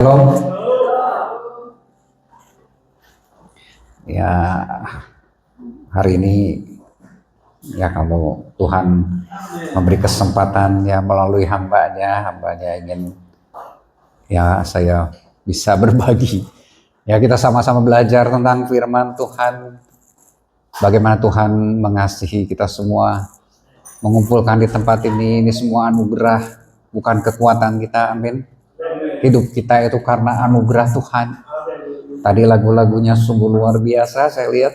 Halo, ya hari ini ya kalau Tuhan memberi kesempatan ya melalui hambanya ingin ya saya bisa berbagi. Ya kita sama-sama belajar tentang firman Tuhan, bagaimana Tuhan mengasihi kita semua, mengumpulkan di tempat ini semua anugerah, bukan kekuatan kita, amin. Hidup kita itu karena anugerah Tuhan. Tadi lagu-lagunya sungguh luar biasa, saya lihat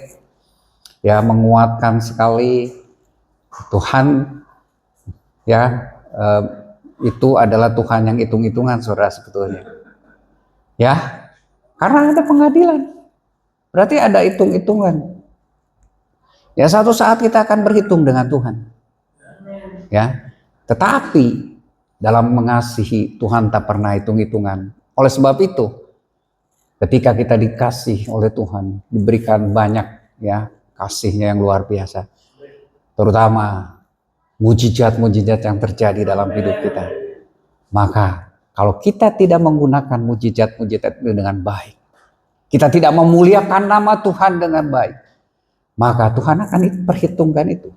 ya menguatkan sekali. Tuhan ya itu adalah Tuhan yang hitung-hitungan, saudara, sebetulnya ya, karena ada pengadilan berarti ada hitung-hitungan ya. Suatu saat kita akan berhitung dengan Tuhan ya, tetapi dalam mengasihi Tuhan tak pernah hitung-hitungan. Oleh sebab itu ketika kita dikasih oleh Tuhan, diberikan banyak ya kasihnya yang luar biasa, terutama mujizat-mujizat yang terjadi dalam hidup kita. Maka kalau kita tidak menggunakan mujizat-mujizat itu dengan baik, kita tidak memuliakan nama Tuhan dengan baik, maka Tuhan akan perhitungkan itu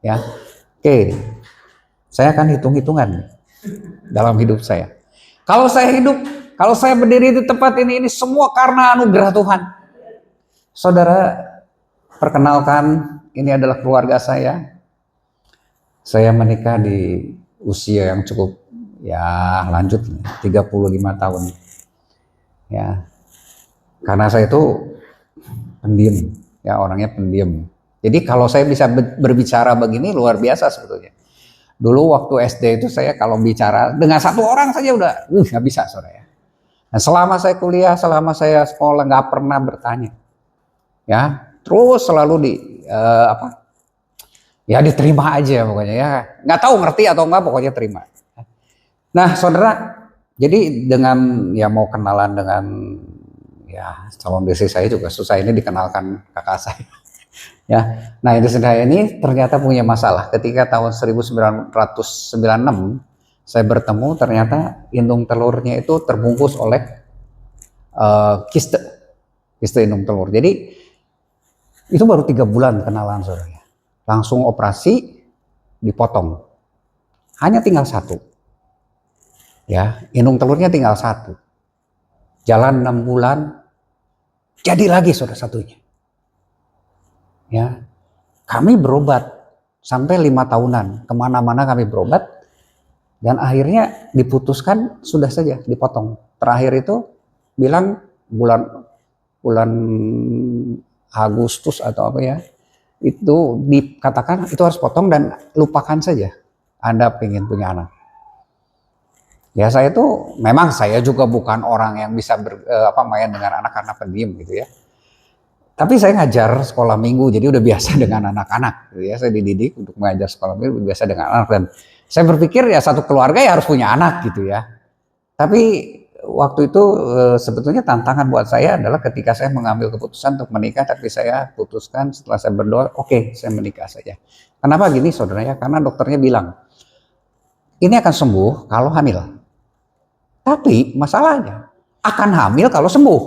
ya. Oke, saya akan hitung-hitungan dalam hidup saya. Kalau saya berdiri di tempat ini semua karena anugerah Tuhan. Saudara, perkenalkan, ini adalah keluarga saya. Saya menikah di usia yang cukup ya lanjut, 35 tahun. Ya. Karena saya itu pendiam, ya orangnya pendiam. Jadi kalau saya bisa berbicara begini luar biasa sebetulnya. Dulu waktu SD itu saya kalau bicara dengan satu orang saja udah nggak bisa, saudara ya. Nah, selama saya kuliah, selama saya sekolah nggak pernah bertanya. Ya, terus selalu ya diterima aja pokoknya ya, nggak tahu ngerti atau enggak, pokoknya terima. Nah saudara, jadi dengan ya mau kenalan dengan ya calon istri saya juga susah, ini dikenalkan kakak saya ya. Nah itu saya ini ternyata punya masalah ketika tahun 1996 saya bertemu, ternyata indung telurnya itu terbungkus oleh kiste indung telur. Jadi itu baru 3 bulan kenalan, saudara, langsung operasi, dipotong, hanya tinggal 1 ya, indung telurnya tinggal 1, jalan 6 bulan jadi lagi, saudara, satunya ya. Kami berobat sampai 5 tahunan, kemana-mana kami berobat, dan akhirnya diputuskan sudah saja dipotong. Terakhir itu bilang bulan Agustus atau apa ya, itu dikatakan itu harus potong dan lupakan saja Anda pengen punya anak. Ya saya itu memang saya juga bukan orang yang bisa main dengan anak karena pendiam gitu ya. Tapi saya ngajar sekolah minggu, jadi udah biasa dengan anak-anak gitu ya. Saya dididik untuk mengajar sekolah minggu, udah biasa dengan anak, dan saya berpikir ya satu keluarga ya harus punya anak gitu ya. Tapi waktu itu sebetulnya tantangan buat saya adalah ketika saya mengambil keputusan untuk menikah, tapi saya putuskan setelah saya berdoa, oke, saya menikah saja. Kenapa gini, saudara ya? Karena dokternya bilang ini akan sembuh kalau hamil. Tapi masalahnya akan hamil kalau sembuh.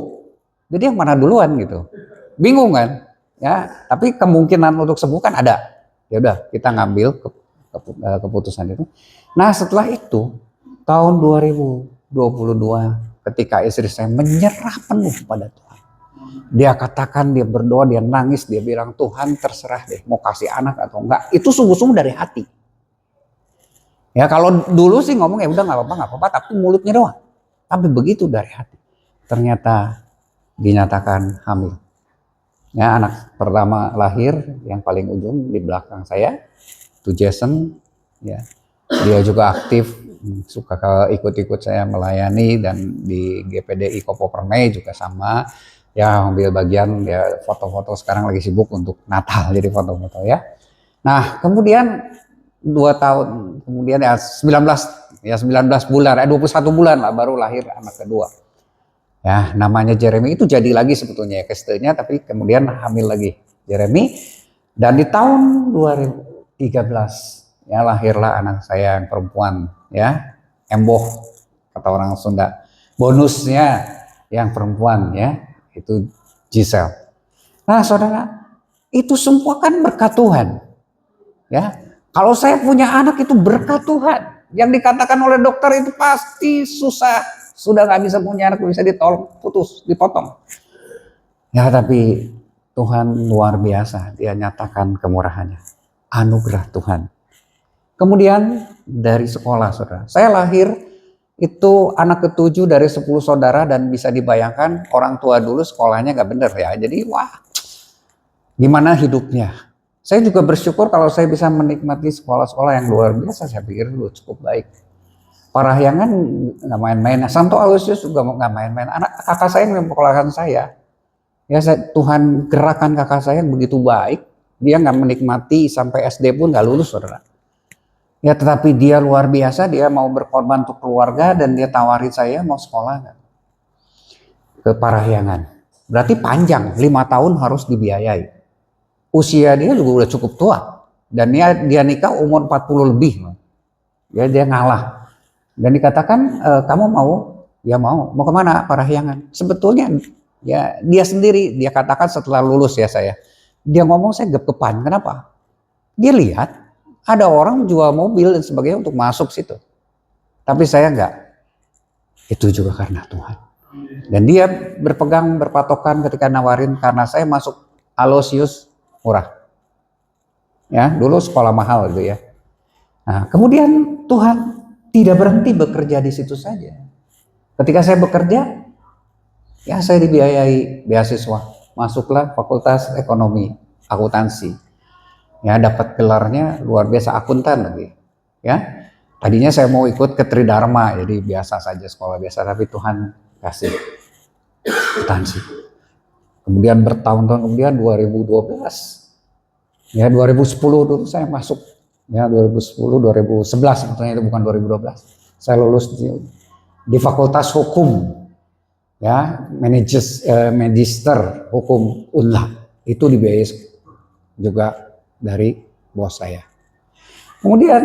Jadi yang mana duluan gitu? Bingung kan? Ya, tapi kemungkinan untuk sembuh kan ada. Ya udah, kita ngambil keputusan itu. Nah, setelah itu tahun 2022 ketika istri saya menyerah penuh pada Tuhan. Dia katakan, dia berdoa, dia nangis, dia bilang, Tuhan terserah deh mau kasih anak atau enggak. Itu sungguh-sungguh dari hati. Ya kalau dulu sih ngomong ya udah nggak apa-apa, tapi mulutnya doang. Tapi begitu dari hati, ternyata dinyatakan hamil. Ya, anak pertama lahir yang paling ujung di belakang saya, itu Jason. Ya, dia juga aktif, suka ikut-ikut saya melayani, dan di GPDI Kopo Permai juga sama. Ya, ambil bagian, ya foto-foto, sekarang lagi sibuk untuk Natal jadi foto-foto ya. Nah, kemudian 2 tahun kemudian ya 19 bulan, 21 bulan lah baru lahir anak kedua. Ya, namanya Jeremy, itu jadi lagi sebetulnya ya kistenya, tapi kemudian hamil lagi Jeremy. Dan di tahun 2013 ya lahirlah anak saya yang perempuan ya, Emboh kata orang Sunda. Bonusnya yang perempuan ya, itu Giselle. Nah saudara, itu semua kan berkat Tuhan. Ya, kalau saya punya anak itu berkat Tuhan. Yang dikatakan oleh dokter itu pasti susah. Sudah nggak bisa punya anak, bisa ditolong, putus, dipotong. Ya tapi Tuhan luar biasa, dia nyatakan kemurahannya. Anugerah Tuhan. Kemudian dari sekolah saudara. Saya lahir itu anak ketujuh dari 10 saudara dan bisa dibayangkan orang tua dulu sekolahnya nggak bener ya. Jadi wah gimana hidupnya. Saya juga bersyukur kalau saya bisa menikmati sekolah-sekolah yang luar biasa. Saya pikir dulu cukup baik. Parahyangan nggak main-main. Santo Aloysius juga nggak main-main. Anak kakak saya yang memperlakukan saya. Ya Tuhan gerakan kakak saya yang begitu baik. Dia nggak menikmati sampai SD pun nggak lulus saudara. Ya tetapi dia luar biasa. Dia mau berkorban untuk keluarga dan dia tawarin saya mau sekolah ke Parahyangan. Berarti panjang 5 tahun harus dibiayai. Usia dia juga udah cukup tua dan dia nikah umur 40 lebih. Ya dia ngalah. Dan dikatakan kamu mau? Ya mau. Mau kemana? Parahyangan. Sebetulnya ya dia sendiri dia katakan setelah lulus ya saya. Dia ngomong saya gep-gepan. Kenapa? Dia lihat ada orang jual mobil dan sebagainya untuk masuk situ. Tapi saya enggak. Itu juga karena Tuhan. Dan dia berpatokan ketika nawarin karena saya masuk Aloysius murah. Ya, dulu sekolah mahal gitu ya. Nah, kemudian Tuhan tidak berhenti bekerja di situ saja. Ketika saya bekerja, ya saya dibiayai beasiswa. Masuklah Fakultas Ekonomi, Akuntansi. Ya, dapat gelarnya luar biasa akuntan lagi. Ya. Tadinya saya mau ikut ke Tridharma, jadi biasa saja sekolah biasa, tapi Tuhan kasih akuntansi. Kemudian bertahun-tahun kemudian 2012 ya 2010 dulu saya masuk ya 2010 2011 sebetulnya itu bukan 2012 saya lulus di Fakultas Hukum ya Magister Hukum Unla itu dibiayai juga dari bos saya. Kemudian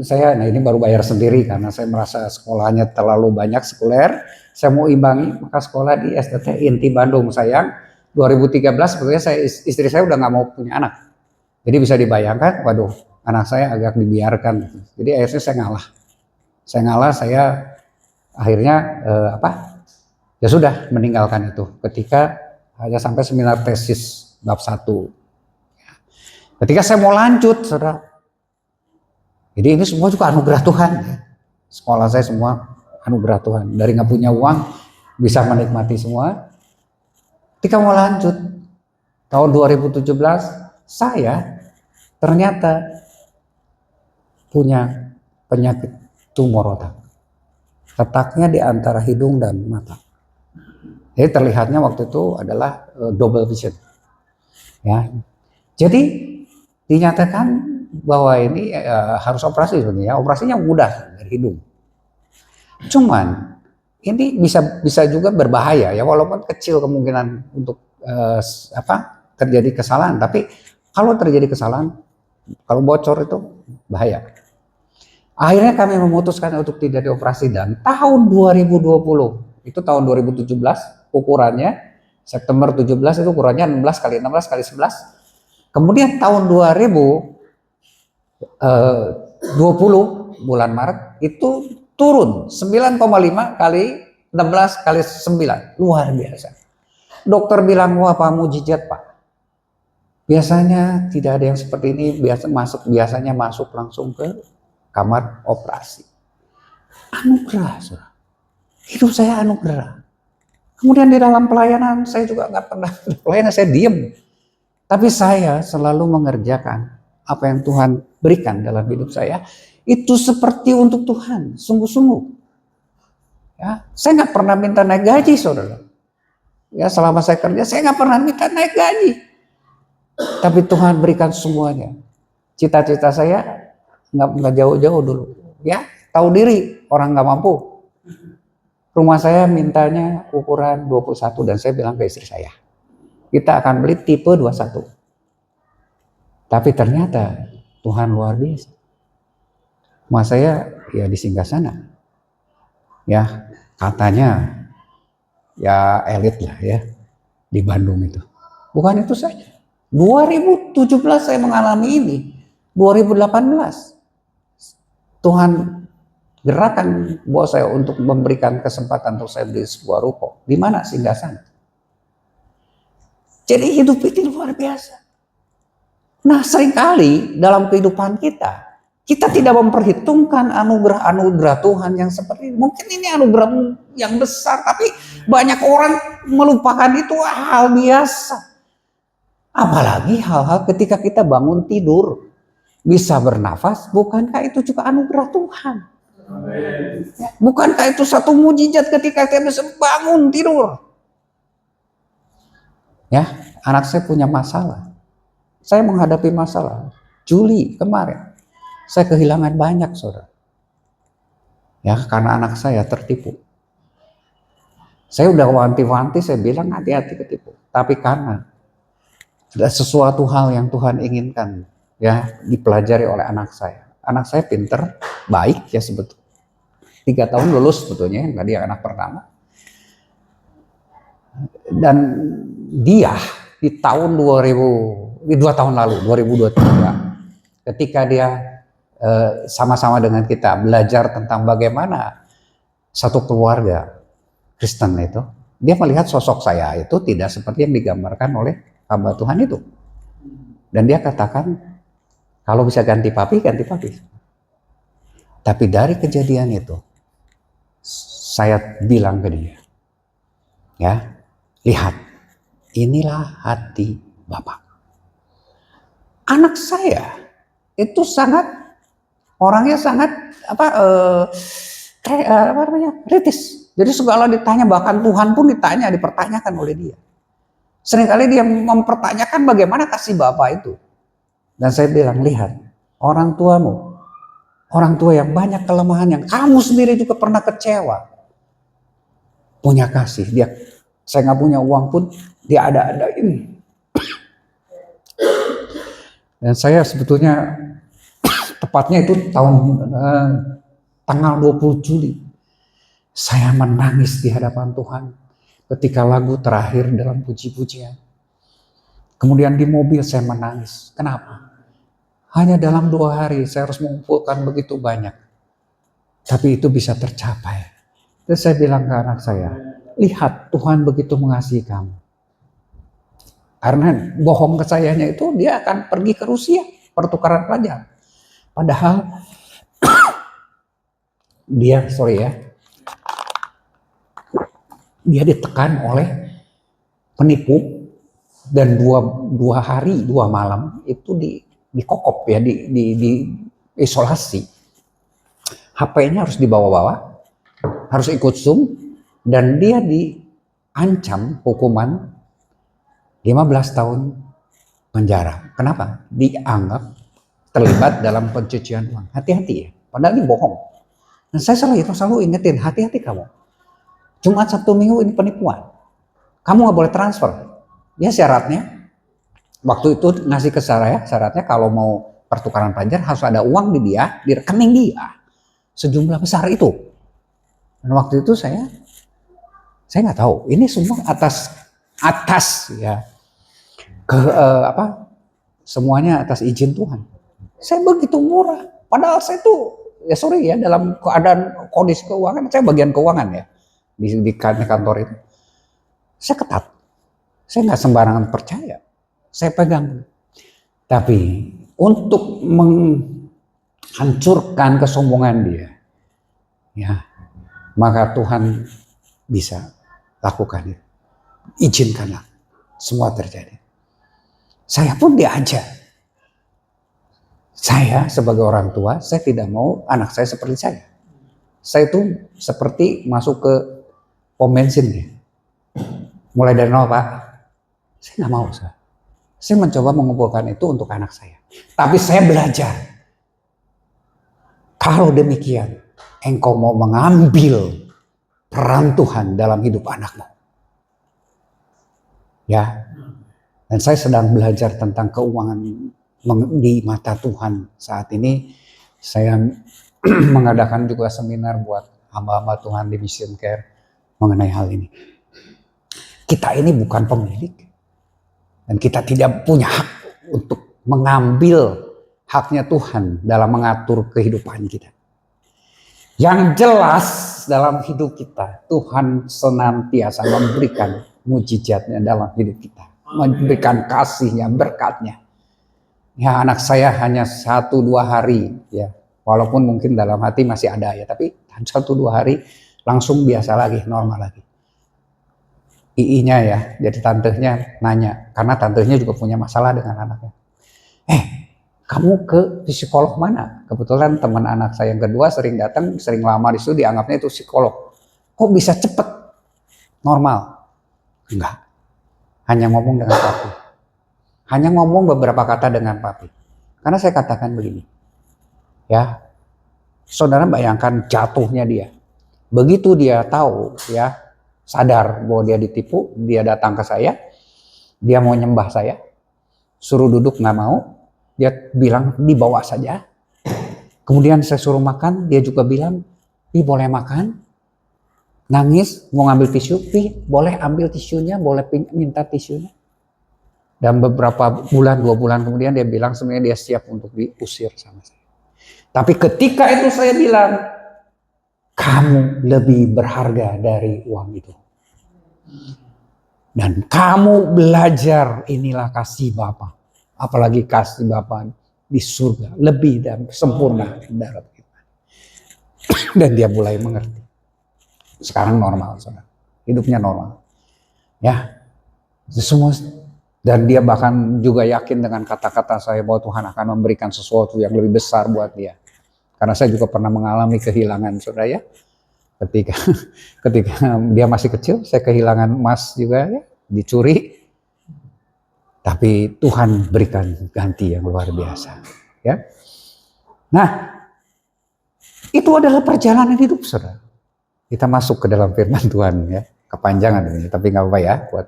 saya nah ini baru bayar sendiri karena saya merasa sekolahnya terlalu banyak sekuler, saya mau imbangi maka sekolah di STT Inti Bandung. Sayang 2013 sebetulnya istri saya udah nggak mau punya anak. Jadi bisa dibayangkan, waduh, anak saya agak dibiarkan. Jadi akhirnya saya ngalah. Saya akhirnya ya sudah meninggalkan itu. Ketika hanya sampai seminar tesis bab 1. Ketika saya mau lanjut, saudara. Jadi ini semua juga anugerah Tuhan. Sekolah saya semua anugerah Tuhan. Dari nggak punya uang bisa menikmati semua. Ketika mau lanjut tahun 2017 saya ternyata punya penyakit tumor otak. Letaknya di antara hidung dan mata. Jadi terlihatnya waktu itu adalah double vision. Ya. Jadi dinyatakan bahwa ini harus operasi sebenarnya. Operasinya mudah dari hidung. Cuman ini bisa juga berbahaya ya walaupun kecil kemungkinan untuk terjadi kesalahan, tapi kalau terjadi kesalahan kalau bocor itu bahaya. Akhirnya kami memutuskan untuk tidak dioperasi dan tahun 2020 itu tahun 2017 ukurannya September 17 itu ukurannya 16 kali 16 kali 11. Kemudian tahun 2020 bulan Maret itu turun 9,5 kali 16 kali 9. Luar biasa. Dokter bilang, wah Pak mujizat Pak. Biasanya tidak ada yang seperti ini, biasanya masuk langsung ke kamar operasi. Anugerah, saudara. Hidup saya anugerah. Kemudian di dalam pelayanan saya juga nggak pernah pelayanan, saya diem. Tapi saya selalu mengerjakan apa yang Tuhan berikan dalam hidup saya. Itu seperti untuk Tuhan, sungguh-sungguh. Ya, saya nggak pernah minta naik gaji, saudara. Ya, selama saya kerja, saya nggak pernah minta naik gaji. Tapi Tuhan berikan semuanya. Cita-cita saya nggak jauh-jauh dulu. Ya, tahu diri orang nggak mampu. Rumah saya mintanya ukuran 21 dan saya bilang ke istri saya, kita akan beli tipe 21. Tapi ternyata Tuhan luar biasa. Rumah saya ya di Singgasana. Ya, Katanya ya elit lah ya di Bandung itu. Bukan itu saja. 2017 saya mengalami ini. 2018 Tuhan gerakan buat saya untuk memberikan kesempatan untuk saya beli sebuah ruko. Di mana singgah sana? Jadi hidup itu luar biasa. Nah, seringkali dalam kehidupan kita tidak memperhitungkan anugerah-anugerah Tuhan yang seperti ini. Mungkin ini anugerah yang besar, tapi banyak orang melupakan itu hal biasa. Apalagi hal-hal ketika kita bangun tidur, bisa bernafas, bukankah itu juga anugerah Tuhan? Bukankah itu satu mujizat ketika kita bisa bangun tidur? Ya, anak saya punya masalah. Saya menghadapi masalah. Juli kemarin, saya kehilangan banyak, saudara. Ya, karena anak saya tertipu. Saya udah wanti-wanti, saya bilang hati-hati ketipu. Tapi karena ada sesuatu hal yang Tuhan inginkan, ya, dipelajari oleh anak saya. Anak saya pinter, baik ya sebetulnya. 3 tahun lulus sebetulnya, tadi anak pertama. Dan dia di tahun 2 tahun lalu, 2023, ketika dia sama-sama dengan kita belajar tentang bagaimana satu keluarga Kristen itu, dia melihat sosok saya itu tidak seperti yang digambarkan oleh hamba Tuhan itu. Dan dia katakan, kalau bisa ganti papi, ganti papi. Tapi dari kejadian itu, saya bilang ke dia, ya, lihat, inilah hati Bapak. Anak saya itu orangnya sangat kritis. Jadi segala ditanya, bahkan Tuhan pun dipertanyakan oleh dia. Seringkali dia mempertanyakan bagaimana kasih Bapak itu. Dan saya bilang, lihat, orang tuamu, orang tua yang banyak kelemahan yang kamu sendiri juga pernah kecewa, punya kasih. Saya nggak punya uang pun dia ada-adain. Dan saya sebetulnya tepatnya itu tanggal 20 Juli. Saya menangis di hadapan Tuhan ketika lagu terakhir dalam puji-pujian. Kemudian di mobil saya menangis. Kenapa? Hanya dalam 2 hari saya harus mengumpulkan begitu banyak. Tapi itu bisa tercapai. Terus saya bilang ke anak saya, lihat Tuhan begitu mengasihi kamu. Karena bohong ke sayanya itu dia akan pergi ke Rusia, pertukaran pelajar. Padahal dia ditekan oleh penipu dan dua hari 2 malam itu dikokop ya, di isolasi. HP-nya harus dibawa-bawa, harus ikut Zoom, dan dia diancam hukuman 15 tahun penjara. Kenapa? Dianggap terlibat dalam pencucian uang. Hati-hati ya, padahal ini bohong. Dan saya selalu ingetin, hati-hati kamu. Jumat, Sabtu, Minggu ini penipuan. Kamu nggak boleh transfer. Ya syaratnya, waktu itu ngasih ke saya, syaratnya kalau mau pertukaran pelajar harus ada uang di rekening dia. Sejumlah besar itu. Dan waktu itu saya nggak tahu. Ini semua atas ya. Semuanya atas izin Tuhan. Saya begitu murah. Padahal saya tuh dalam keadaan kondisi keuangan, saya bagian keuangan ya di kantor itu. Saya ketat. Saya nggak sembarangan percaya. Saya pegang. Tapi untuk menghancurkan kesombongan dia, ya, maka Tuhan bisa lakukan itu. Izinkanlah semua terjadi. Saya pun diajar. Saya sebagai orang tua, saya tidak mau anak saya seperti saya. Saya itu seperti masuk ke pom bensin ya. Mulai dari nol, Pak. Saya nggak mau. Saya mencoba mengumpulkan itu untuk anak saya. Tapi saya belajar. Kalau demikian, engkau mau mengambil peran Tuhan dalam hidup anakmu. Ya. Dan saya sedang belajar tentang keuangan di mata Tuhan. Saat ini saya mengadakan juga seminar buat hamba-hamba Tuhan di Mission Care mengenai hal ini. Kita ini bukan pemilik. Dan kita tidak punya hak untuk mengambil haknya Tuhan dalam mengatur kehidupan kita. Yang jelas dalam hidup kita, Tuhan senantiasa memberikan mujizatnya dalam hidup kita. Memberikan kasihnya, berkatnya. Ya, anak saya hanya 1-2 hari, ya, walaupun mungkin dalam hati masih ada ya, tapi 1-2 hari langsung biasa lagi, normal lagi. II-nya ya, jadi tantenya nanya, karena tantenya juga punya masalah dengan anaknya. Kamu ke psikolog mana? Kebetulan teman anak saya yang kedua sering datang, sering lama di situ, dianggapnya itu psikolog. Kok bisa cepet normal? Enggak, hanya ngomong dengan papi. Hanya ngomong beberapa kata dengan papi. Karena saya katakan begini, ya, saudara bayangkan jatuhnya dia. Begitu dia tahu, ya, sadar bahwa dia ditipu, dia datang ke saya, dia mau nyembah saya, suruh duduk nggak mau, dia bilang dibawa saja. Kemudian saya suruh makan, dia juga bilang, Pi boleh makan, nangis, mau ngambil tisu, Pi boleh ambil tisunya, boleh minta tisunya. Dan beberapa bulan, 2 bulan kemudian dia bilang sebenarnya dia siap untuk diusir sama saya. Tapi ketika itu saya bilang, kamu lebih berharga dari uang itu. Dan kamu belajar, inilah kasih Bapa. Apalagi kasih Bapa di surga. Lebih dan sempurna dalam kita. Dan dia mulai mengerti. Sekarang normal, saudara. Hidupnya normal. Ya. Semua. Dan dia bahkan juga yakin dengan kata-kata saya bahwa Tuhan akan memberikan sesuatu yang lebih besar buat dia. Karena saya juga pernah mengalami kehilangan, saudara ya. Ketika dia masih kecil, saya kehilangan emas juga ya, dicuri. Tapi Tuhan berikan ganti yang luar biasa, ya. Nah, itu adalah perjalanan hidup, saudara. Kita masuk ke dalam firman Tuhan, ya. Kepanjangan ini, tapi nggak apa-apa ya, buat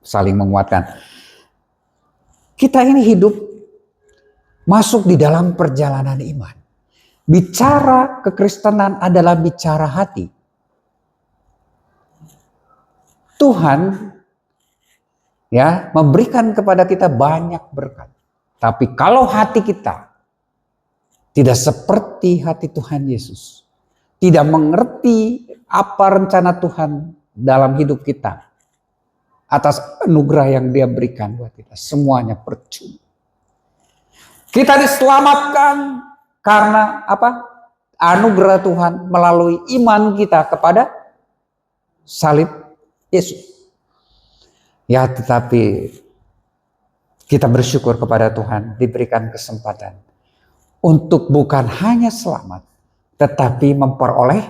saling menguatkan. Kita ini hidup masuk di dalam perjalanan iman. Bicara kekristenan adalah bicara hati. Tuhan ya memberikan kepada kita banyak berkat. Tapi kalau hati kita tidak seperti hati Tuhan Yesus, tidak mengerti apa rencana Tuhan dalam hidup kita, atas anugerah yang Dia berikan buat kita, semuanya percuma. Kita diselamatkan karena apa? Anugerah Tuhan melalui iman kita kepada salib Yesus. Ya, tetapi kita bersyukur kepada Tuhan diberikan kesempatan untuk bukan hanya selamat, tetapi memperoleh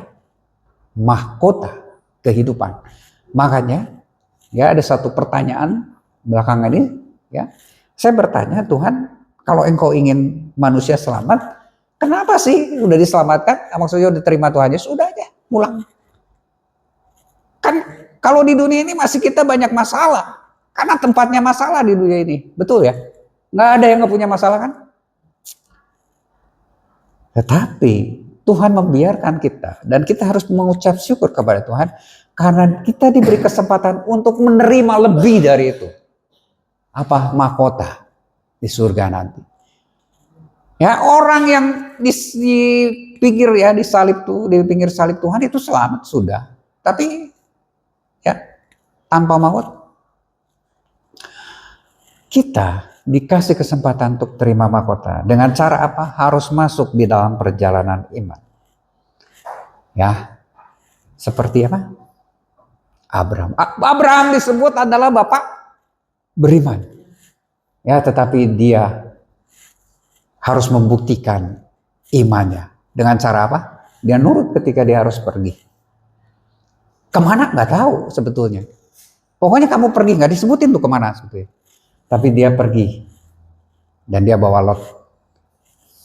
mahkota kehidupan. Makanya, ya ada satu pertanyaan belakangan ini, ya saya bertanya, Tuhan, kalau Engkau ingin manusia selamat, kenapa sih udah diselamatkan, maksudnya udah terima Tuhan Yesus, udah aja pulang. Kan kalau di dunia ini masih kita banyak masalah, karena tempatnya masalah di dunia ini, betul ya? Nggak ada yang nggak punya masalah kan? Tetapi Tuhan membiarkan kita, dan kita harus mengucap syukur kepada Tuhan, karena kita diberi kesempatan untuk menerima lebih dari itu. Apa? Mahkota di surga nanti. Ya, orang yang di pinggir ya di pinggir salib Tuhan itu selamat sudah. Tapi ya tanpa mahkota. Kita dikasih kesempatan untuk terima mahkota. Dengan cara apa? Harus masuk di dalam perjalanan iman. Ya. Seperti apa? Abraham. Abraham disebut adalah bapak beriman. Ya, tetapi dia harus membuktikan imannya. Dengan cara apa? Dia nurut ketika dia harus pergi. Kemana? Nggak tahu sebetulnya. Pokoknya kamu pergi, nggak disebutin tuh kemana sebetulnya. Tapi dia pergi. Dan dia bawa Lot.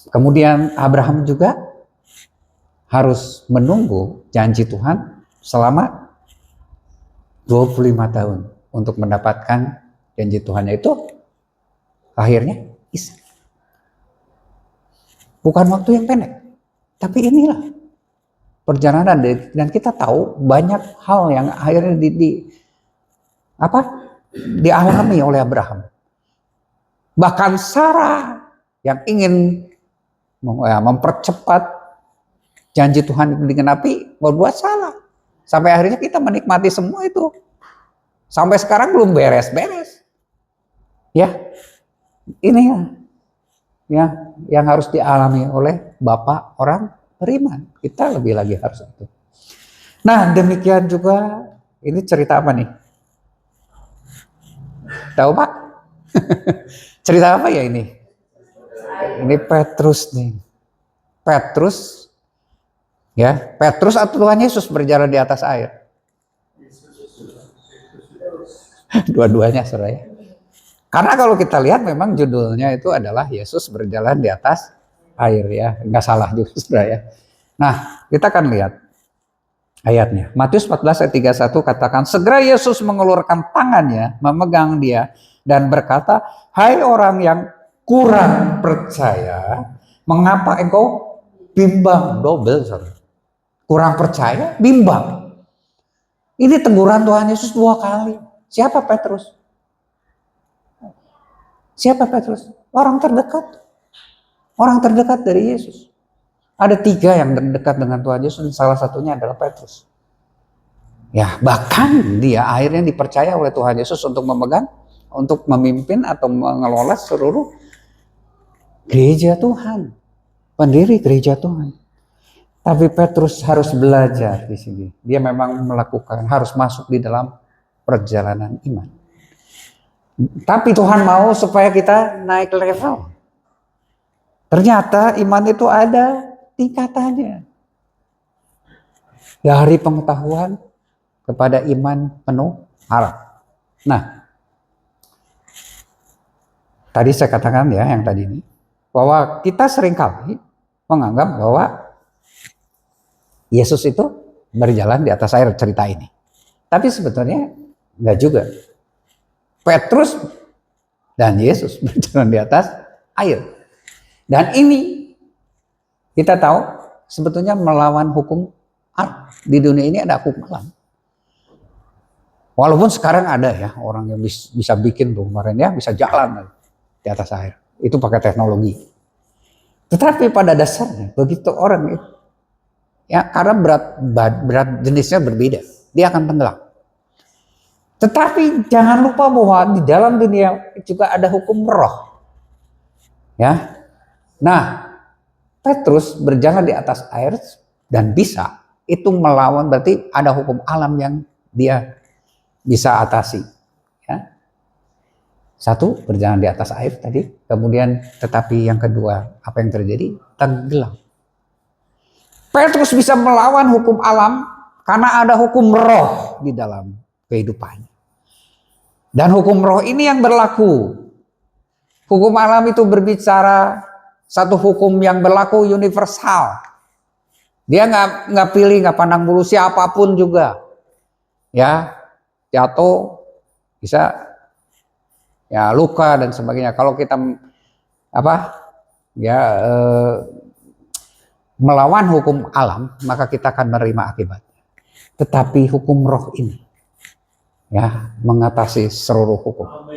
Kemudian Abraham juga harus menunggu janji Tuhan selama 25 tahun. Untuk mendapatkan janji Tuhannya itu akhirnya Ishak. Bukan waktu yang pendek. Tapi inilah perjalanan dan kita tahu banyak hal yang akhirnya dialami oleh Abraham. Bahkan Sarah yang ingin mempercepat janji Tuhan itu digenapi berbuat salah. Sampai akhirnya kita menikmati semua itu. Sampai sekarang belum beres-beres. Ya, ini ya yang harus dialami oleh Bapak orang beriman. Kita lebih lagi harus itu. Nah, demikian juga ini cerita apa nih? Tahu Pak? Cerita apa ya ini? Ini Petrus nih. Petrus atau Tuhan Yesus berjalan di atas air. Dua-duanya saudara. Karena kalau kita lihat memang judulnya itu adalah Yesus berjalan di atas air ya. Nggak salah juga saudara ya. Nah, kita akan lihat ayatnya. Matius 14 ayat 31 katakan, segera Yesus mengeluarkan tangannya, memegang dia dan berkata, hai orang yang kurang percaya, mengapa engkau bimbang? Double, saudara. Kurang percaya, bimbang. Ini teguran Tuhan Yesus 2 kali. Siapa Petrus? Siapa Petrus? Orang terdekat. Orang terdekat dari Yesus. Ada 3 yang terdekat dengan Tuhan Yesus, salah satunya adalah Petrus. Ya, bahkan dia akhirnya dipercaya oleh Tuhan Yesus untuk memegang, untuk memimpin atau mengelola seluruh gereja Tuhan. Pendiri gereja Tuhan. Tapi Petrus harus belajar di sini. Dia memang harus masuk di dalam perjalanan iman. Tapi Tuhan mau supaya kita naik level. Ternyata iman itu ada tingkatannya. Dari pengetahuan kepada iman penuh harap. Nah, tadi saya katakan ya yang tadi ini, bahwa kita seringkali menganggap bahwa Yesus itu berjalan di atas air cerita ini. Tapi sebetulnya enggak juga. Petrus dan Yesus berjalan di atas air. Dan ini kita tahu sebetulnya melawan hukum alam. Di dunia ini ada hukum alam. Walaupun sekarang ada ya orang yang bisa bikin tuh kemarin ya, bisa jalan di atas air. Itu pakai teknologi. Tetapi pada dasarnya begitu orang ya karena berat jenisnya berbeda, dia akan tenggelam. Tetapi jangan lupa bahwa di dalam dunia juga ada hukum roh. Ya. Nah, Petrus berjalan di atas air dan bisa itu melawan, berarti ada hukum alam yang dia bisa atasi. Ya. Satu, berjalan di atas air tadi, kemudian tetapi yang kedua, apa yang terjadi? Tenggelam. Petrus bisa melawan hukum alam karena ada hukum roh di dalam kehidupannya. Dan hukum roh ini yang berlaku. Hukum alam itu berbicara satu hukum yang berlaku universal. Dia nggak pilih, nggak pandang bulu siapapun juga. Ya, jatuh bisa ya luka dan sebagainya. Kalau kita melawan hukum alam, maka kita akan menerima akibatnya. Tetapi hukum roh ini ya mengatasi seluruh hukum.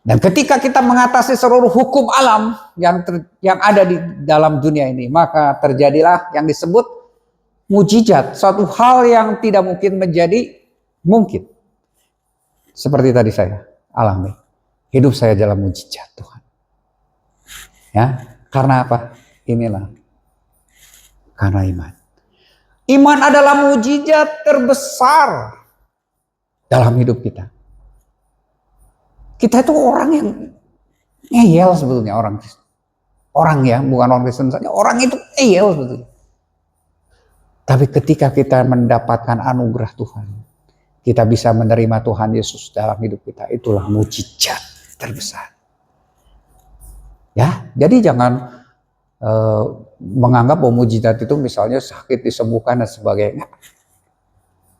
Dan ketika kita mengatasi seluruh hukum alam yang ada di dalam dunia ini, maka terjadilah yang disebut mujizat, suatu hal yang tidak mungkin menjadi mungkin. Seperti tadi saya alami, hidup saya dalam mujizat Tuhan. Ya, karena apa? Inilah karena iman. Iman adalah mujizat terbesar dalam hidup kita. Kita itu orang yang ngeyel sebetulnya, orang Kristen. Orang ya, bukan orang Kristen saja. Orang itu ngeyel sebetulnya. Tapi ketika kita mendapatkan anugerah Tuhan, kita bisa menerima Tuhan Yesus dalam hidup kita. Itulah mujizat terbesar. Ya, jadi jangan menganggap bahwa mujizat itu misalnya sakit disembuhkan dan sebagainya.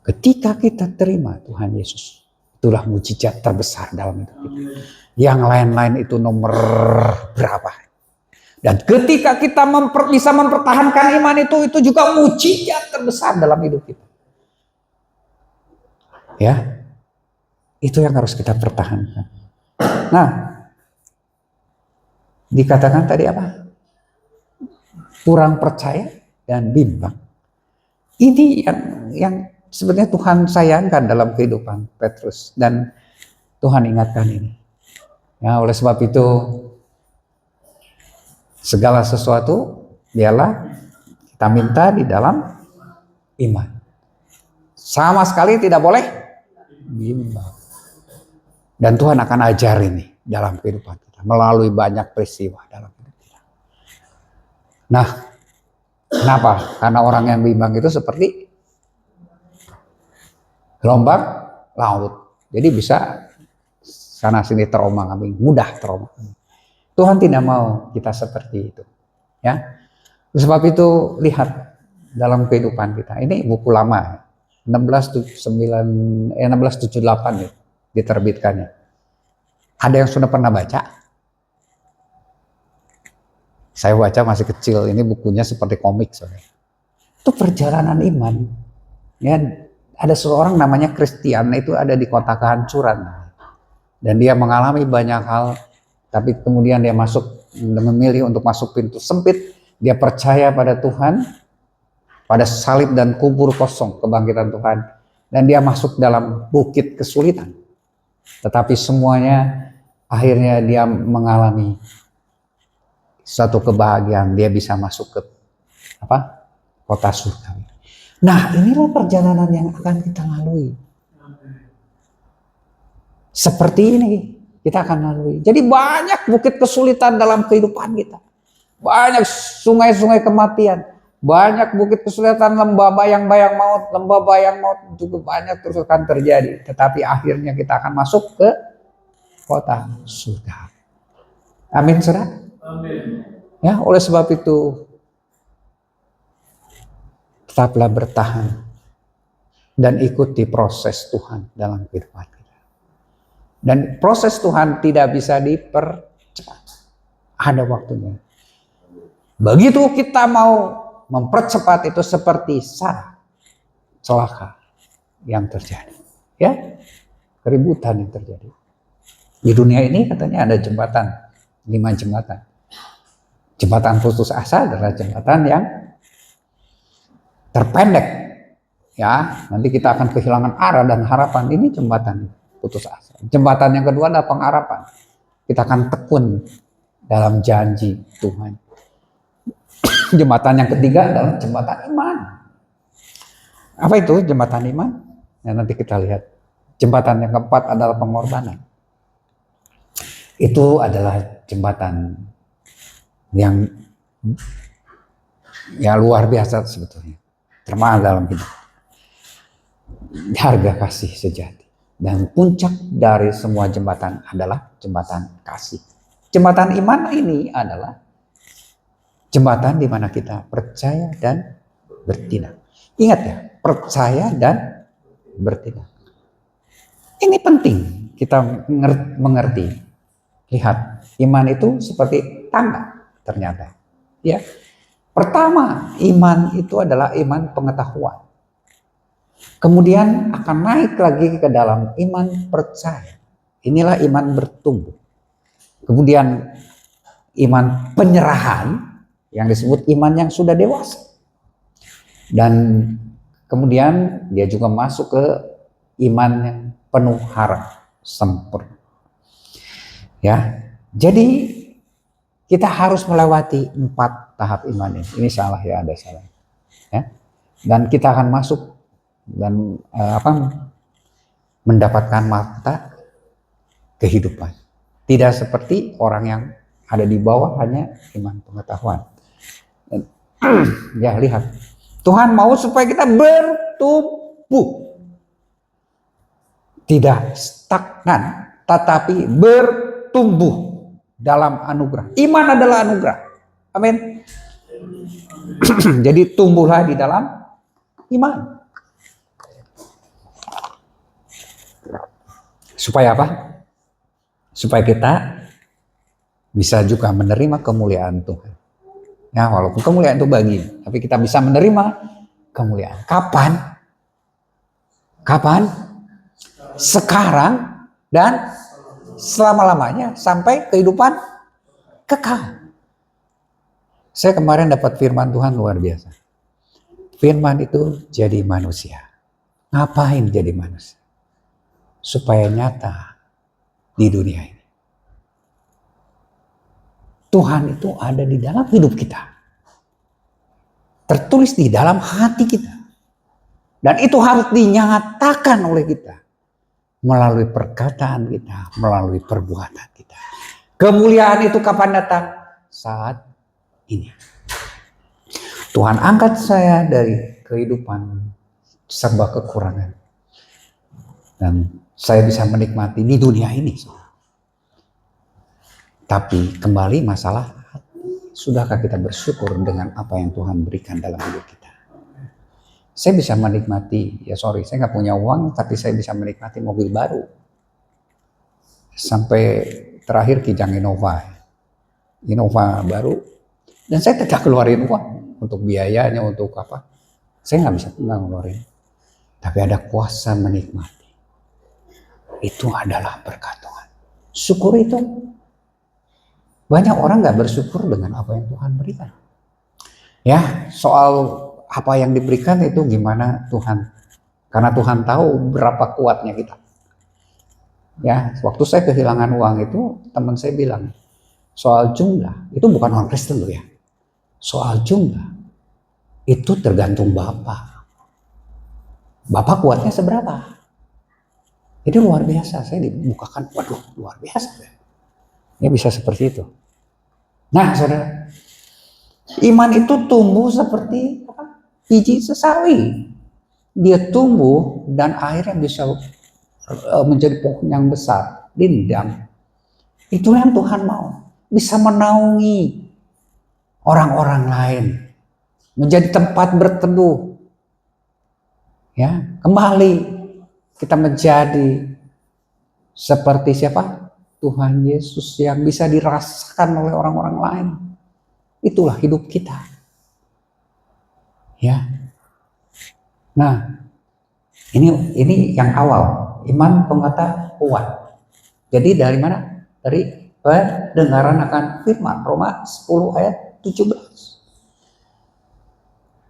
Ketika kita terima Tuhan Yesus, itulah mujizat terbesar dalam hidup kita. Yang lain-lain itu nomor berapa? Dan ketika kita bisa mempertahankan iman itu juga mujizat terbesar dalam hidup kita. Ya, itu yang harus kita pertahankan. Nah, dikatakan tadi apa? Kurang percaya dan bimbang. Ini yang sebenarnya Tuhan sayangkan dalam kehidupan Petrus, dan Tuhan ingatkan ini. Ya, oleh sebab itu segala sesuatu biarlah kita minta di dalam iman. Sama sekali tidak boleh bimbang. Dan Tuhan akan ajar ini dalam kehidupan kita melalui banyak peristiwa dalam hidup kita. Nah, kenapa? Karena orang yang bimbang itu seperti gelombang laut. Jadi bisa sana sini terombang-ambing, mudah terombang-ambing. Tuhan tidak mau kita seperti itu. Ya. Sebab itu lihat dalam kehidupan kita. Ini buku lama, 1678 nih, diterbitkannya. Ada yang sudah pernah baca? Saya baca masih kecil, ini bukunya seperti komik soalnya. Itu perjalanan iman. Ya, ada seorang namanya Christian, itu ada di kota kehancuran. Dan dia mengalami banyak hal, tapi kemudian dia memilih untuk masuk pintu sempit. Dia percaya pada Tuhan, pada salib dan kubur kosong kebangkitan Tuhan. Dan dia masuk dalam bukit kesulitan. Tetapi semuanya akhirnya dia mengalami satu kebahagiaan, dia bisa masuk ke kota surga. Nah, inilah perjalanan yang akan kita lalui. Seperti ini kita akan lalui. Jadi banyak bukit kesulitan dalam kehidupan kita. Banyak sungai-sungai kematian. Banyak bukit kesulitan, lembah bayang-bayang maut. Lembah bayang maut juga banyak terus akan terjadi. Tetapi akhirnya kita akan masuk ke kota surga. Amin, saudara. Amin. Ya, oleh sebab itu tetaplah bertahan dan ikuti proses Tuhan dalam kehidupan kita. Dan proses Tuhan tidak bisa dipercepat. Ada waktunya. Begitu kita mau mempercepat itu seperti Sarah, celaka yang terjadi. Ya, keributan yang terjadi. Di dunia ini katanya ada jembatan, 5 jembatan. Jembatan putus asa adalah jembatan yang terpendek. Ya, nanti kita akan kehilangan arah dan harapan. Ini jembatan putus asa. Jembatan yang kedua adalah pengharapan. Kita akan tekun dalam janji Tuhan. Jembatan yang ketiga adalah jembatan iman. Apa itu jembatan iman? Ya, nanti kita lihat. Jembatan yang keempat adalah pengorbanan. Itu adalah jembatan yang ya luar biasa sebetulnya. Termahal dalam hidup. Harga kasih sejati. Dan puncak dari semua jembatan adalah jembatan kasih. Jembatan iman ini adalah jembatan di mana kita percaya dan bertindak. Ingat ya, percaya dan bertindak. Ini penting kita mengerti. Lihat, iman itu seperti tangga ternyata. Ya. Pertama, iman itu adalah iman pengetahuan. Kemudian akan naik lagi ke dalam iman percaya. Inilah iman bertumbuh. Kemudian iman penyerahan yang disebut iman yang sudah dewasa. Dan kemudian dia juga masuk ke iman yang penuh harap, sempurna. Ya, jadi kita harus melewati 4 tahap iman ini. Ini salah ya, ada salah. Ya, dan kita akan masuk dan mendapatkan mata kehidupan. Tidak seperti orang yang ada di bawah hanya iman pengetahuan. Dan, ya lihat, Tuhan mau supaya kita bertumbuh, tidak stagnan, tetapi bertumbuh dalam anugerah. Iman adalah anugerah. Amin. Jadi tumbuhlah di dalam iman. Supaya apa? Supaya kita bisa juga menerima kemuliaan Tuhan. Ya, walaupun kemuliaan itu bagi, tapi kita bisa menerima kemuliaan. Kapan? Kapan? Sekarang dan selama-lamanya sampai kehidupan kekal. Saya kemarin dapat firman Tuhan luar biasa. Firman itu jadi manusia. Ngapain jadi manusia? Supaya nyata di dunia ini. Tuhan itu ada di dalam hidup kita. Tertulis di dalam hati kita. Dan itu harus dinyatakan oleh kita. Melalui perkataan kita, melalui perbuatan kita. Kemuliaan itu kapan datang? Saat ini. Tuhan angkat saya dari kehidupan serba kekurangan. Dan saya bisa menikmati di dunia ini. Tapi kembali masalah, sudahkah kita bersyukur dengan apa yang Tuhan berikan dalam hidup kita? Saya bisa menikmati, saya nggak punya uang, tapi saya bisa menikmati mobil baru. Sampai terakhir Kijang Innova baru, dan saya tidak keluarin uang untuk biayanya, untuk apa. Saya nggak ngeluarin. Tapi ada kuasa menikmati. Itu adalah berkat Tuhan. Syukur itu. Banyak orang nggak bersyukur dengan apa yang Tuhan berikan. Ya, soal apa yang diberikan itu gimana Tuhan. Karena Tuhan tahu berapa kuatnya kita. Ya, waktu saya kehilangan uang itu, teman saya bilang, soal jumlah, itu bukan orang Kristen loh ya. Soal jumlah, itu tergantung Bapak. Bapak kuatnya seberapa? Itu luar biasa, saya dibukakan, waduh luar biasa. Ya bisa seperti itu. Nah saudara, iman itu tumbuh seperti biji sesawi. Dia tumbuh dan akhirnya bisa menjadi pohon yang besar, rindang. Itulah yang Tuhan mau. Bisa menaungi orang-orang lain. Menjadi tempat berteduh. Ya, kembali kita menjadi seperti siapa? Tuhan Yesus yang bisa dirasakan oleh orang-orang lain. Itulah hidup kita. Ya. Nah, ini yang awal. Iman pengertian kuat. Jadi dari mana? Dari pendengaran akan firman. Roma 10 ayat 17.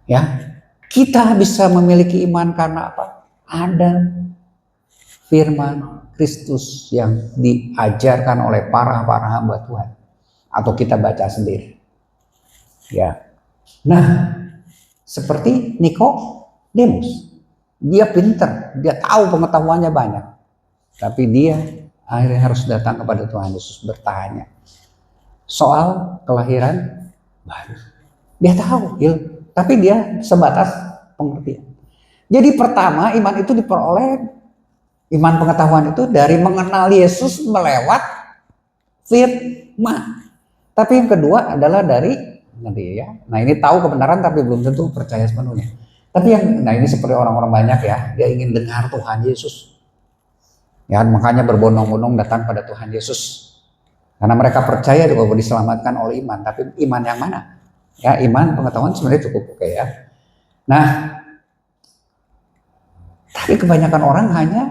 Ya. Kita bisa memiliki iman karena apa? Ada firman Kristus yang diajarkan oleh para hamba Tuhan, atau kita baca sendiri. Ya. Nah, seperti Nikodemus, dia pintar, dia tahu pengetahuannya banyak, tapi dia akhirnya harus datang kepada Tuhan Yesus bertanya soal kelahiran baru. Dia tahu, tapi dia sebatas pengertian. Jadi pertama iman itu diperoleh, iman pengetahuan itu dari mengenal Yesus melewat firman. Tapi yang kedua adalah dari nanti ya. Nah ini tahu kebenaran tapi belum tentu percaya sepenuhnya. Tapi ini seperti orang-orang banyak ya, dia ingin dengar Tuhan Yesus. Ya makanya berbondong-bondong datang pada Tuhan Yesus. Karena mereka percaya bahwa diselamatkan oleh iman. Tapi iman yang mana? Ya iman pengetahuan sebenarnya cukup oke ya. Nah, tapi kebanyakan orang hanya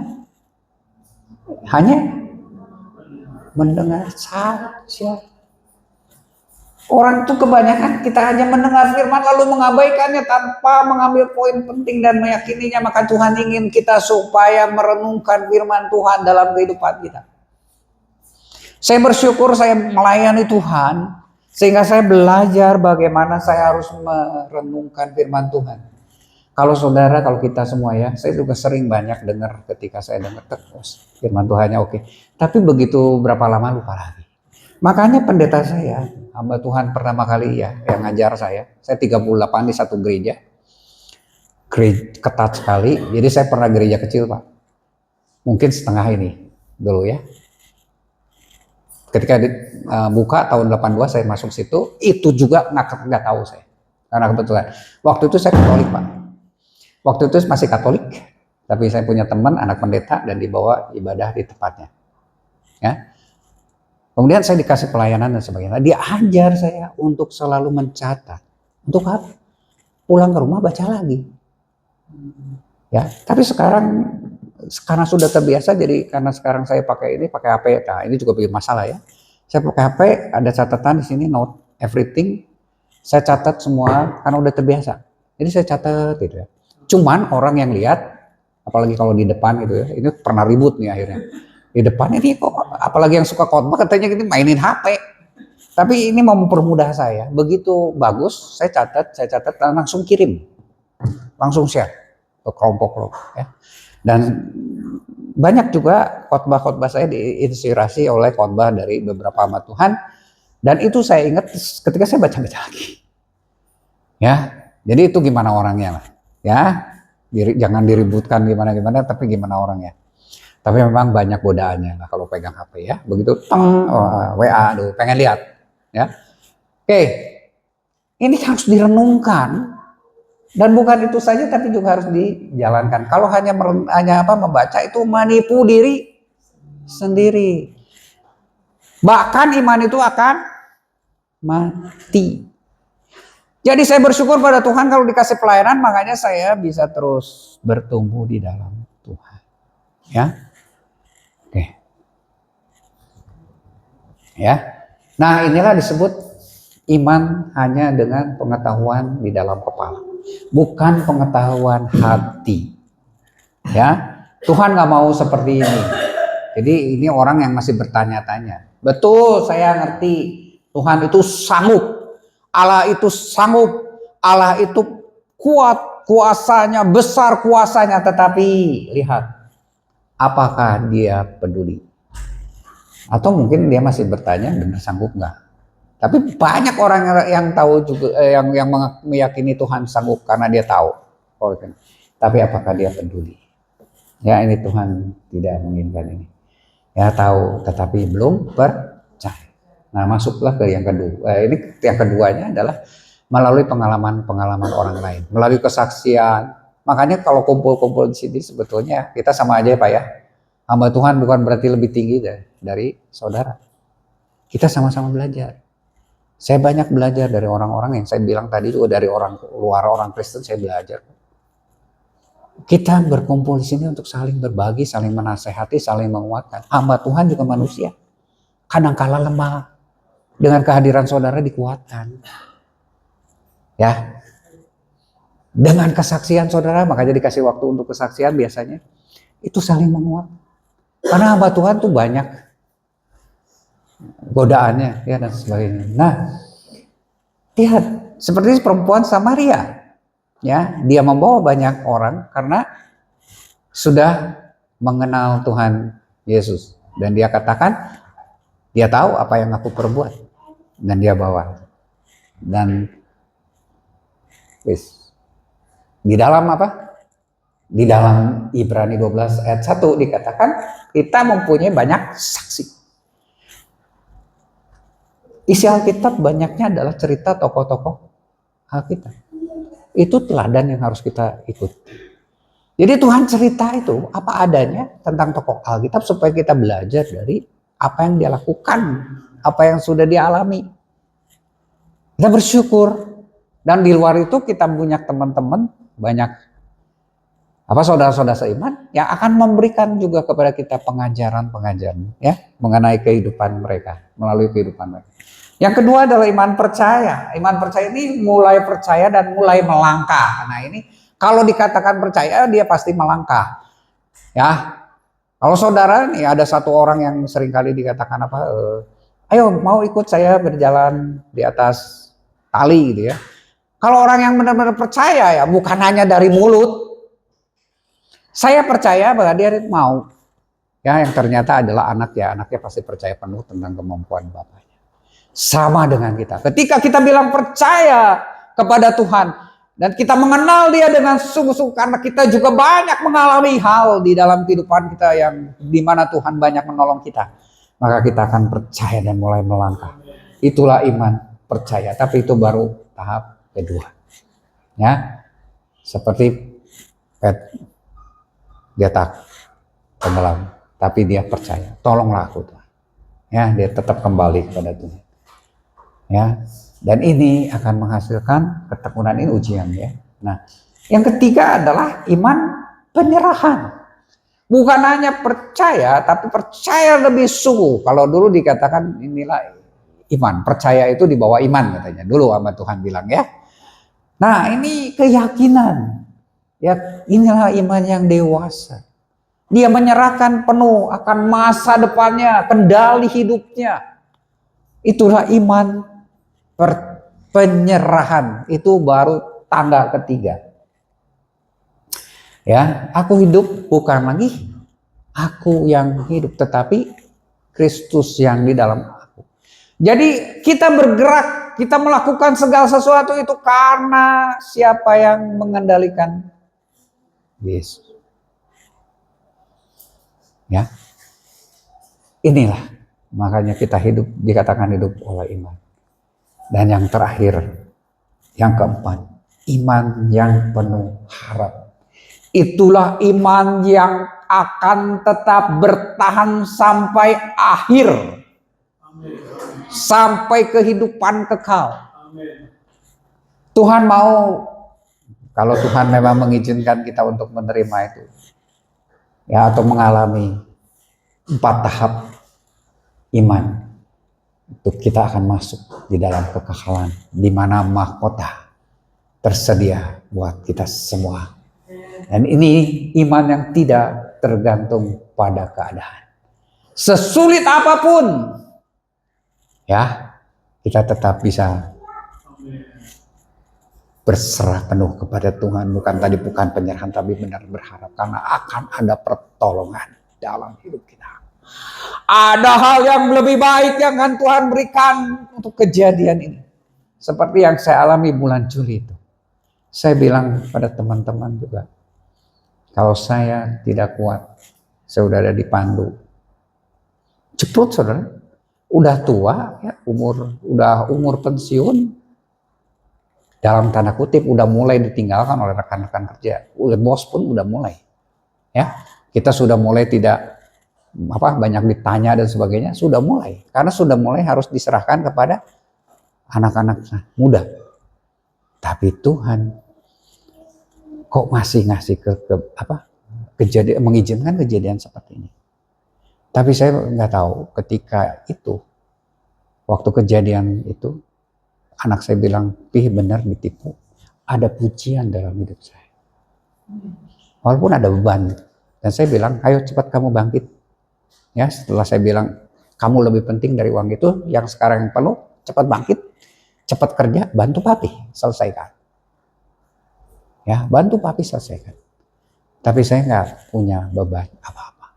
mendengar saja. Orang itu kebanyakan kita hanya mendengar firman lalu mengabaikannya tanpa mengambil poin penting dan meyakininya. Maka Tuhan ingin kita supaya merenungkan firman Tuhan dalam kehidupan kita. Saya bersyukur saya melayani Tuhan sehingga saya belajar bagaimana saya harus merenungkan firman Tuhan. Kalau kita semua ya, saya juga sering banyak dengar ketika saya dengar terus firman Tuhannya oke. Tapi begitu berapa lama lupa lagi. Makanya pendeta saya, hamba Tuhan pertama kali ya yang ngajar saya 38 di satu gereja. Ketat sekali, jadi saya pernah gereja kecil Pak. Mungkin setengah ini dulu ya. Ketika buka tahun 82 saya masuk situ, itu juga nggak tahu saya. Karena kebetulan waktu itu saya Katolik Pak. Waktu itu masih Katolik, tapi saya punya teman anak pendeta dan dibawa ibadah di tempatnya. Ya. Kemudian saya dikasih pelayanan dan sebagainya. Dia ajar saya untuk selalu mencatat. Untuk apa? Pulang ke rumah baca lagi. Ya, tapi sekarang karena sudah terbiasa, jadi karena sekarang saya pakai HP. Nah, ini juga bikin masalah ya. Saya pakai HP, ada catatan di sini, note everything. Saya catat semua karena udah terbiasa. Jadi saya catat gitu ya. Cuman orang yang lihat, apalagi kalau di depan gitu ya, ini pernah ribut nih akhirnya. Di depan ini kok, apalagi yang suka khotbah katanya gini mainin HP. Tapi ini mau mempermudah saya. Begitu bagus, saya catat dan langsung kirim. Langsung share ke kelompok ya. Dan banyak juga khotbah-khotbah saya diinspirasi oleh khotbah dari beberapa hamba Tuhan. Dan itu saya ingat ketika saya baca-baca lagi. Ya, jadi itu gimana orangnya lah. Ya, jangan diributkan gimana-gimana, tapi gimana orangnya. Tapi memang banyak godaannya lah kalau pegang HP ya. Begitu WA, aduh pengen lihat. Ya, oke. Ini harus direnungkan. Dan bukan itu saja, tapi juga harus dijalankan. Kalau hanya membaca itu menipu diri sendiri. Bahkan iman itu akan mati. Jadi saya bersyukur pada Tuhan kalau dikasih pelayanan, makanya saya bisa terus bertumbuh di dalam Tuhan. Ya, oke. Ya. Nah, inilah disebut iman hanya dengan pengetahuan di dalam kepala, bukan pengetahuan hati. Ya, Tuhan nggak mau seperti ini. Jadi ini orang yang masih bertanya-tanya. Betul, saya ngerti. Tuhan itu sanggup. Allah itu sanggup. Allah itu kuat kuasanya, besar kuasanya. Tetapi lihat, apakah dia peduli? Atau mungkin dia masih bertanya, benar sanggup nggak? Tapi banyak orang yang tahu juga, yang meyakini Tuhan sanggup karena dia tahu. Tapi apakah dia peduli? Ya, ini Tuhan tidak menginginkan ini. Ya tahu, tetapi belum percaya. Nah, masuklah ke yang kedua. Ini yang keduanya adalah melalui pengalaman-pengalaman orang lain, melalui kesaksian. Makanya kalau kumpul-kumpul di sini sebetulnya kita sama aja ya Pak ya. Hamba Tuhan bukan berarti lebih tinggi dari saudara. Kita sama-sama belajar. Saya banyak belajar dari orang-orang yang saya bilang tadi juga, dari orang luar, orang Kristen saya belajar. Kita berkumpul di sini untuk saling berbagi, saling menasehati, saling menguatkan. Hamba Tuhan juga manusia. Kadang-kala lemah. Dengan kehadiran saudara dikuatkan. Ya. Dengan kesaksian saudara, makanya dikasih waktu untuk kesaksian biasanya. Itu saling menguatkan. Karena hamba Tuhan tuh banyak godaannya ya dan sebagainya. Nah, lihat seperti perempuan Samaria. Ya, dia membawa banyak orang karena sudah mengenal Tuhan Yesus, dan dia katakan dia tahu apa yang aku perbuat, dan dia bawa. Dan di dalam apa? Di dalam Ibrani 12 ayat 1 dikatakan kita mempunyai banyak saksi. Isi Alkitab banyaknya adalah cerita tokoh-tokoh Alkitab. Itu teladan yang harus kita ikut. Jadi Tuhan cerita itu apa adanya tentang tokoh Alkitab supaya kita belajar dari apa yang dia lakukan, apa yang sudah dia alami. Kita bersyukur. Dan di luar itu kita punya teman-teman banyak saudara-saudara seiman yang akan memberikan juga kepada kita pengajaran-pengajaran ya mengenai kehidupan mereka, melalui kehidupan mereka. Yang kedua adalah iman percaya. Iman percaya ini mulai percaya dan mulai melangkah. Nah ini kalau dikatakan percaya dia pasti melangkah. Ya, kalau saudara nih ada satu orang yang seringkali dikatakan ayo mau ikut saya berjalan di atas tali gitu ya. Kalau orang yang benar-benar percaya ya bukan hanya dari mulut. Saya percaya bahwa dia mau. Ya yang ternyata adalah anaknya pasti percaya penuh tentang kemampuan Bapaknya. Sama dengan kita. Ketika kita bilang percaya kepada Tuhan dan kita mengenal dia dengan sungguh-sungguh, karena kita juga banyak mengalami hal di dalam kehidupan kita yang dimana Tuhan banyak menolong kita, maka kita akan percaya dan mulai melangkah. Itulah iman percaya. Tapi itu baru tahap kedua. Ya, seperti dia tak tenggelam, tapi dia percaya. Tolonglah aku Tuhan. Ya, dia tetap kembali kepada Tuhan. Ya, dan ini akan menghasilkan ketekunan, ini ujian ya. Nah, yang ketiga adalah iman penyerahan. Bukan hanya percaya, tapi percaya lebih sungguh. Kalau dulu dikatakan inilah iman, percaya itu di bawah iman katanya. Dulu sama Tuhan bilang ya. Nah, ini keyakinan. Ya, inilah iman yang dewasa. Dia menyerahkan penuh akan masa depannya, kendali hidupnya. Itulah iman penyerahan. Itu baru tanda ketiga. Ya, aku hidup bukan lagi aku yang hidup, tetapi Kristus yang di dalam aku. Jadi kita bergerak, kita melakukan segala sesuatu itu karena siapa yang mengendalikan? Yesus. Ya, inilah makanya kita hidup, dikatakan hidup oleh iman. Dan yang terakhir, yang keempat, iman yang penuh harap. Itulah iman yang akan tetap bertahan sampai akhir. Amin. Sampai kehidupan kekal. Amin. Tuhan mau, kalau Tuhan memang mengizinkan kita untuk menerima itu, ya, atau mengalami 4 tahap iman, itu kita akan masuk di dalam kekekalan, di mana mahkota tersedia buat kita semua. Dan ini iman yang tidak tergantung pada keadaan. Sesulit apapun, ya, kita tetap bisa berserah penuh kepada Tuhan. Bukan penyerahan, tapi benar berharap. Karena akan ada pertolongan dalam hidup kita. Ada hal yang lebih baik yang akan Tuhan berikan untuk kejadian ini. Seperti yang saya alami bulan Juli itu. Saya bilang pada teman-teman juga, kalau saya tidak kuat, saya udah ada di Pandu. Ceprut saudara, udah tua, ya, umur pensiun, dalam tanda kutip udah mulai ditinggalkan oleh rekan-rekan kerja, oleh bos pun udah mulai. Ya, kita sudah mulai tidak banyak ditanya dan sebagainya, sudah mulai, karena sudah mulai harus diserahkan kepada anak-anak muda. Tapi Tuhan kok masih ngasih kejadian, mengizinkan kejadian seperti ini. Tapi saya nggak tahu ketika itu, waktu kejadian itu, anak saya bilang, "Pih, benar ditipu. Ada pujian dalam hidup saya. Walaupun ada beban." Dan saya bilang, "Ayo cepat kamu bangkit." Ya, setelah saya bilang, "Kamu lebih penting dari uang itu, yang sekarang yang perlu, cepat bangkit, cepat kerja, bantu papi selesaikan." Ya, bantu papi selesaikan. Tapi saya nggak punya beban apa-apa.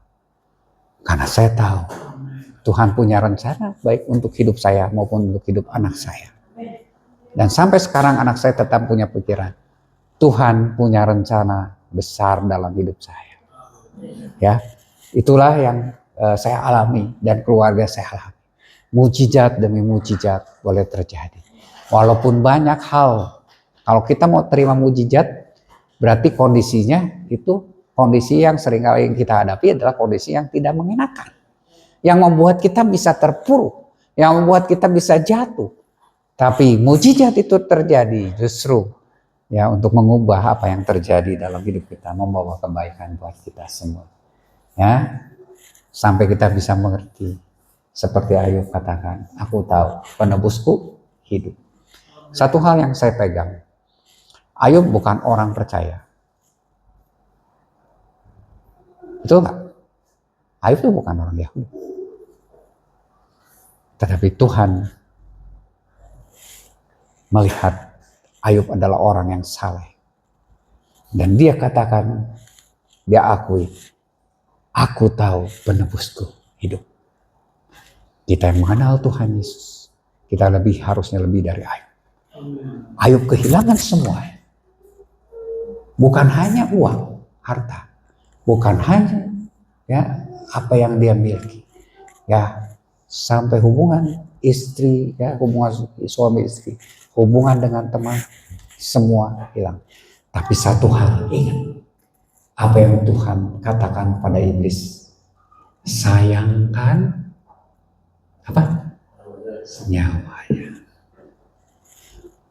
Karena saya tahu Tuhan punya rencana baik untuk hidup saya maupun untuk hidup anak saya. Dan sampai sekarang anak saya tetap punya pikiran, Tuhan punya rencana besar dalam hidup saya. Ya, itulah yang saya alami dan keluarga saya alami. Mujizat demi mujizat boleh terjadi. Walaupun banyak hal, kalau kita mau terima mujizat, berarti kondisinya itu kondisi yang seringkali kita hadapi adalah kondisi yang tidak mengenakan. Yang membuat kita bisa terpuruk, yang membuat kita bisa jatuh. Tapi mujizat itu terjadi justru ya untuk mengubah apa yang terjadi dalam hidup kita, membawa kebaikan buat kita semua. Ya, sampai kita bisa mengerti seperti Ayub katakan, "Aku tahu penebusku hidup." Satu hal yang saya pegang, Ayub bukan orang percaya. Betul nggak? Ayub itu bukan orang Yahudi. Tetapi Tuhan melihat Ayub adalah orang yang saleh. Dan dia katakan, dia akui, "Aku tahu penebusku hidup." Kita yang mengenal Tuhan Yesus, kita harusnya lebih dari Ayub. Ayub kehilangan semua. Bukan hanya uang, harta. Bukan hanya ya apa yang dia miliki. Ya, sampai hubungan istri, ya, hubungan suami istri, hubungan dengan teman, semua hilang. Tapi satu hal ingat, apa yang Tuhan katakan pada iblis, sayangkan Apa? Nyawanya.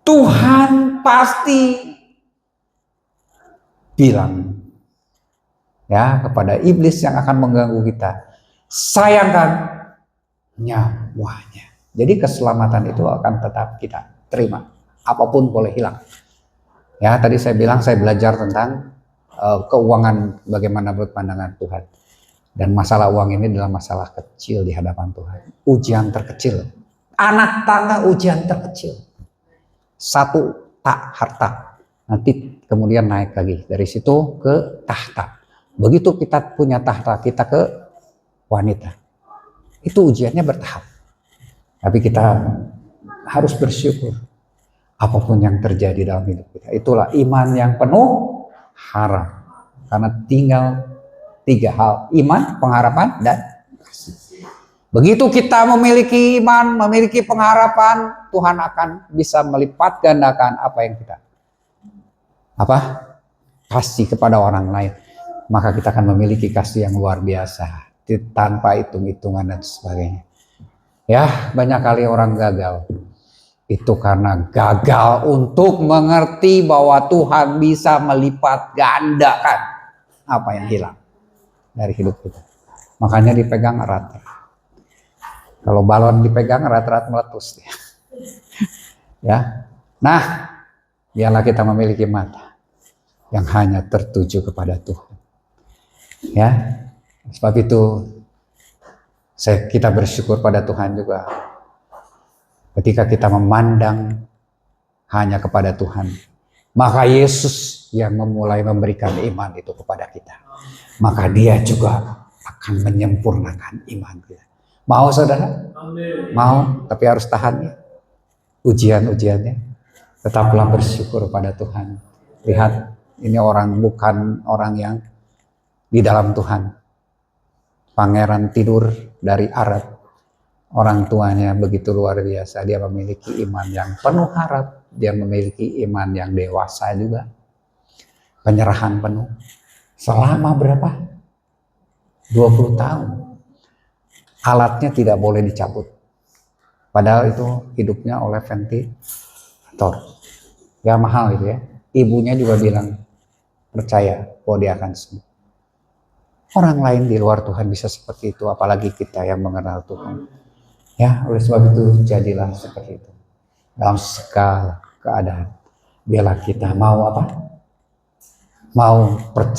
Tuhan pasti bilang ya kepada iblis yang akan mengganggu kita, sayangkan nyawanya. Jadi keselamatan itu akan tetap kita terima, apapun boleh hilang. Ya, tadi saya bilang saya belajar tentang keuangan, bagaimana menurut pandangan Tuhan. Dan masalah uang ini adalah masalah kecil di hadapan Tuhan. Ujian terkecil. Anak tangga ujian terkecil. Satu tak harta. Nanti kemudian naik lagi. Dari situ ke tahta. Begitu kita punya tahta, kita ke wanita. Itu ujiannya bertahap. Tapi kita harus bersyukur. Apapun yang terjadi dalam hidup kita. Itulah iman yang penuh harap. Karena tinggal 3 hal. Iman, pengharapan, dan kasih. Begitu kita memiliki iman, memiliki pengharapan, Tuhan akan bisa melipat gandakan apa yang kita kasih kepada orang lain. Maka kita akan memiliki kasih yang luar biasa. Tanpa hitung-hitungan dan sebagainya. Ya, banyak kali orang gagal. Itu karena gagal untuk mengerti bahwa Tuhan bisa melipat gandakan apa yang hilang dari hidup kita. Makanya dipegang erat. Kalau balon dipegang erat-erat meletus. Ya. Nah, biarlah kita memiliki mata yang hanya tertuju kepada Tuhan. Ya. Sebab itu kita bersyukur pada Tuhan juga. Ketika kita memandang hanya kepada Tuhan, maka Yesus yang memulai memberikan iman itu kepada kita, maka Dia juga akan menyempurnakan iman kita. Mau saudara? Amin. Mau, tapi harus tahan ya ujian-ujiannya. Tetaplah bersyukur pada Tuhan. Lihat, ini bukan orang yang di dalam Tuhan. Pangeran tidur dari Arab. Orang tuanya begitu luar biasa. Dia memiliki iman yang penuh harap. Dia memiliki iman yang dewasa juga. Penyerahan penuh. Selama berapa? 20 tahun. Alatnya tidak boleh dicabut. Padahal itu hidupnya oleh ventilator. Ya mahal itu ya. Ibunya juga bilang percaya bahwa dia akan sembuh. Orang lain di luar Tuhan bisa seperti itu. Apalagi kita yang mengenal Tuhan. Ya, oleh sebab itu jadilah seperti itu. Dalam segala keadaan. Biarlah kita mau Mau percaya.